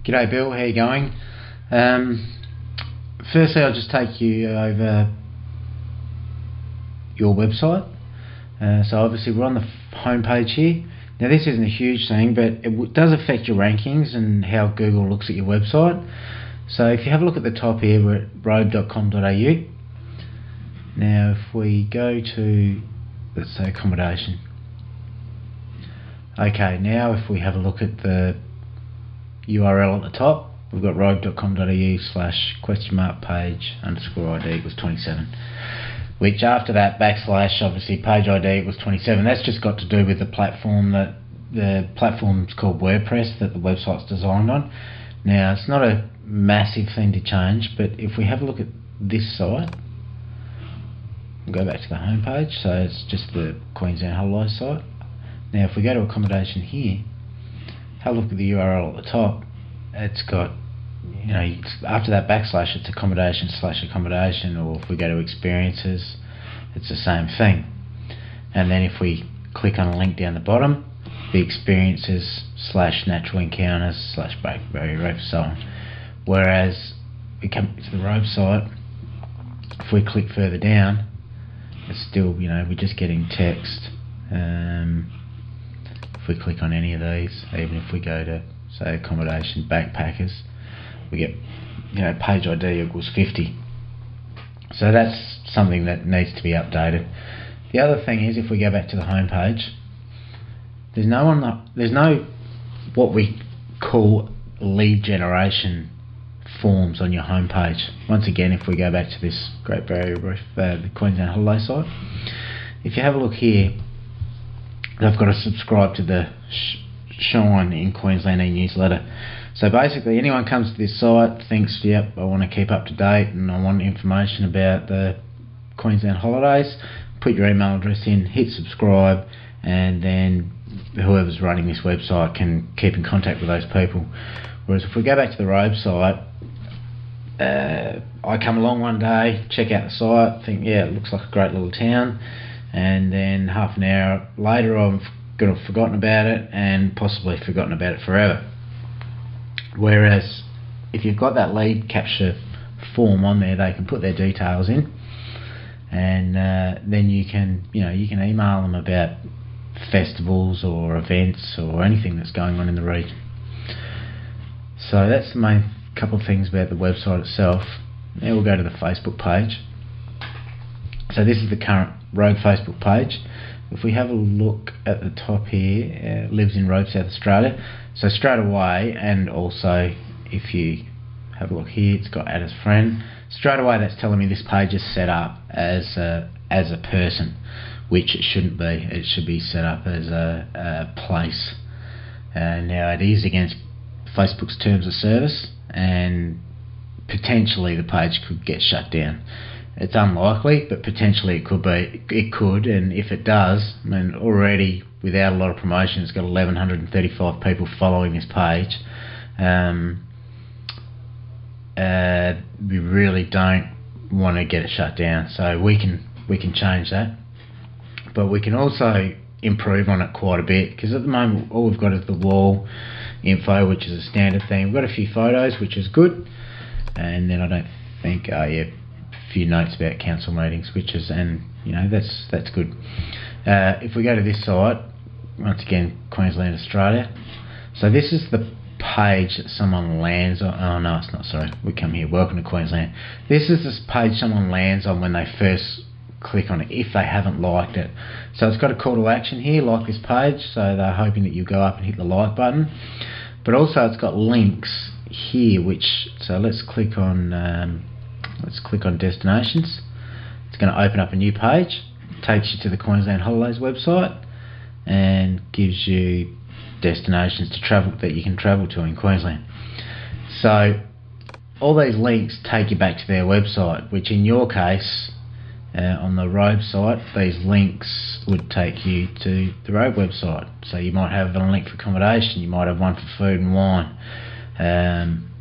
G'day Bill, how you going? Firstly, I'll just take you over your website. So obviously we're on the home page here. Now this isn't a huge thing, but it does affect your rankings and how Google looks at your website. So if you have a look at the top here, we're at robe.com.au. Now if we go to, let's say, accommodation. Okay, now if we have a look at the URL at the top, we've got robe.com.au/?page_ID=27, which after that backslash, obviously page ID was 27. That's just got to do with the platform that the platform's called WordPress that the website's designed on. Now it's not a massive thing to change, but if we have a look at this site, we'll go back to the home page. So it's just the Queensland Holidays site. Now if we go to accommodation here, have a look at the URL at the top. It's got, you know, after that backslash it's accommodation/accommodation, or if we go to experiences, it's the same thing. And then if we click on a link down the bottom, the experiences/natural encounters/Blackberry Reef, so on. Whereas we come to the Robe site, if we click further down, it's still, you know, we're just getting text. If we click on any of these, even if we go to, say, accommodation backpackers, we get, you know, page ID equals 50. So that's something that needs to be updated. The other thing is, if we go back to the home page, there's no what we call lead generation forms on your home page. Once again, if we go back to this Great Barrier Reef, the Queensland Holiday site, if you have a look here, they've got to subscribe to the Shine in Queensland e-newsletter. So basically anyone comes to this site, thinks, yep, I want to keep up to date and I want information about the Queensland holidays, put your email address in, hit subscribe, and then whoever's running this website can keep in contact with those people. Whereas if we go back to the Robe site, I come along one day, check out the site, think, yeah, it looks like a great little town, and then half an hour later I've forgotten about it, and possibly forgotten about it forever. Whereas if you've got that lead capture form on there, they can put their details in, and then you can email them about festivals or events or anything that's going on in the region. So that's the main couple of things about the website itself. Now we'll go to the Facebook page. So this is the current Robe Facebook page. If we have a look at the top here, lives in Robe, South Australia. So straight away, and also if you have a look here, it's got add as friend. Straight away that's telling me this page is set up as a person, which it shouldn't be. It should be set up as a place. Now it is against Facebook's terms of service, and potentially the page could get shut down. It's unlikely, but potentially it could be. It could, and if it does, I mean, already without a lot of promotion, it's got 1,135 people following this page. We really don't want to get it shut down, so we can change that, but we can also improve on it quite a bit, because at the moment all we've got is the wall info, which is a standard thing. We've got a few photos, which is good, and then I don't think, a few notes about council meetings, which is, and you know, that's good. If we go to this site, once again, Queensland, Australia. So this is the page that someone lands on. Oh no, it's not, sorry. We come here, welcome to Queensland. This is this page someone lands on when they first click on it, if they haven't liked it. So it's got a call to action here, like this page, so they're hoping that you go up and hit the like button. But also it's got links here, which, so let's click on destinations. It's going to open up a new page, takes you to the Queensland Holidays website, and gives you destinations to travel, that you can travel to in Queensland. So all these links take you back to their website, which in your case, on the Robe site, these links would take you to the Robe website. So you might have a link for accommodation, you might have one for food and wine,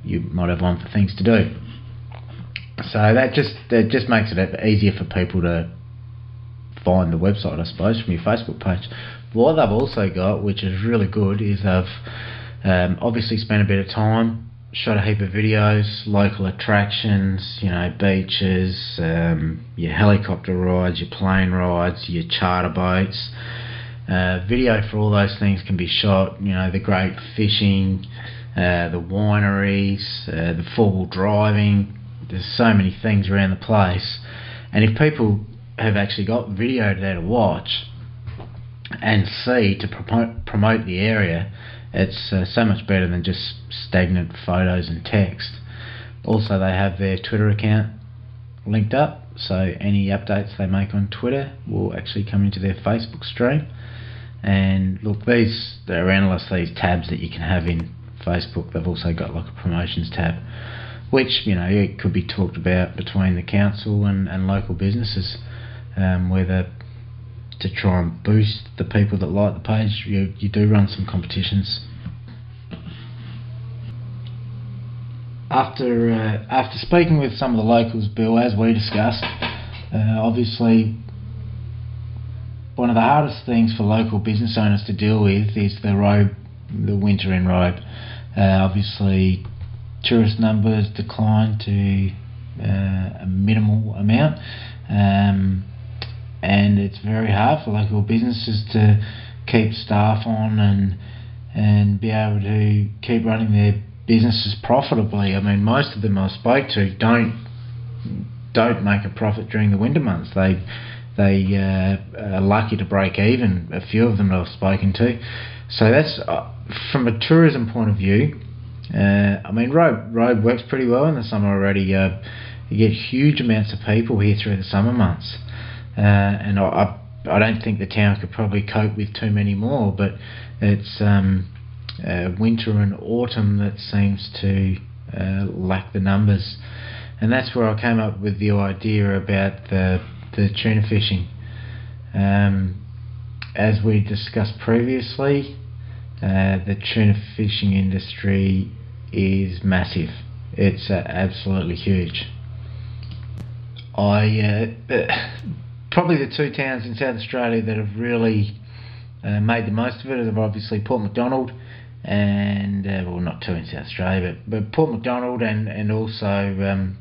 you might have one for things to do. So that just makes it easier for people to find the website, I suppose, from your Facebook page. What they've also got, which is really good, is they've obviously spent a bit of time shot a heap of videos, local attractions, beaches, your helicopter rides, your plane rides, your charter boats. Video for all those things can be shot, the great fishing, the wineries, the four-wheel driving. There's so many things around the place, and if people have actually got video there to watch and see to promote the area, it's so much better than just stagnant photos and text. Also, they have their Twitter account linked up, so any updates they make on Twitter will actually come into their Facebook stream. And look, they're endless, these tabs that you can have in Facebook. They've also got like a promotions tab, which it could be talked about between the council and local businesses, whether to try and boost the people that like the page. You do run some competitions. After speaking with some of the locals, Bill, as we discussed, obviously one of the hardest things for local business owners to deal with is the winter in Robe. Obviously, tourist numbers decline to a minimal amount, and it's very hard for local businesses to keep staff on and be able to keep running their businesses profitably. I mean, most of them I spoke to don't make a profit during the winter months. They are lucky to break even, a few of them that I've spoken to. So that's from a tourism point of view. I mean, Robe works pretty well in the summer already. You get huge amounts of people here through the summer months, and I don't think the town could probably cope with too many more, but it's winter and autumn that seems to lack the numbers. And that's where I came up with the idea about the tuna fishing. As we discussed previously, the tuna fishing industry is massive. It's absolutely huge. Probably the two towns in South Australia that have really made the most of it are obviously Port Macdonald and well, not two in South Australia, but Port Macdonald and also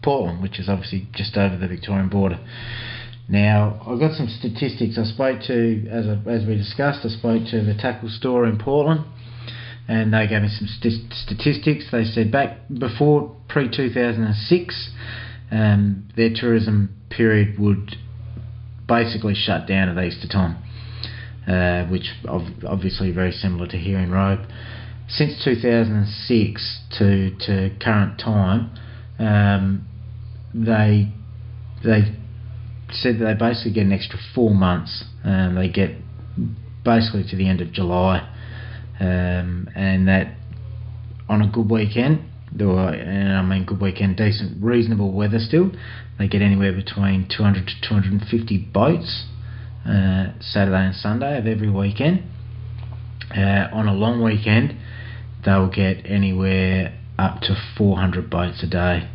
Portland, which is obviously just over the Victorian border. Now, I've got some statistics. I spoke to, as we discussed, I spoke to the tackle store in Portland, and they gave me some statistics. They said back before pre-2006, their tourism period would basically shut down at Easter time, which obviously very similar to here in Robe. Since 2006 to current time, they said that they basically get an extra 4 months. They get basically to the end of July, and that on a good weekend, and I mean good weekend, decent, reasonable weather still, they get anywhere between 200 to 250 boats Saturday and Sunday of every weekend. On a long weekend, they'll get anywhere up to 400 boats a day.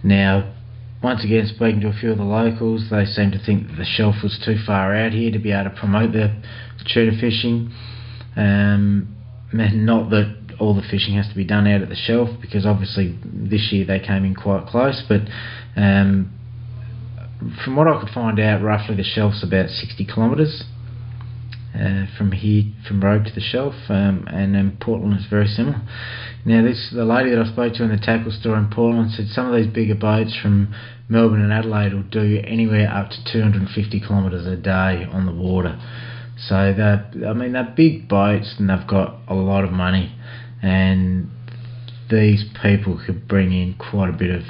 Now, once again, speaking to a few of the locals, they seem to think that the shelf was too far out here to be able to promote the tuna fishing. Not that all the fishing has to be done out at the shelf, because obviously this year they came in quite close, but from what I could find out, roughly the shelf's about 60 kilometres from here, from Robe to the shelf, and then Portland is very similar. Now, the lady that I spoke to in the tackle store in Portland said some of these bigger boats from Melbourne and Adelaide will do anywhere up to 250 kilometres a day on the water. So they're big boats, and they've got a lot of money, and these people could bring in quite a bit of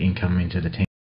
income into the town.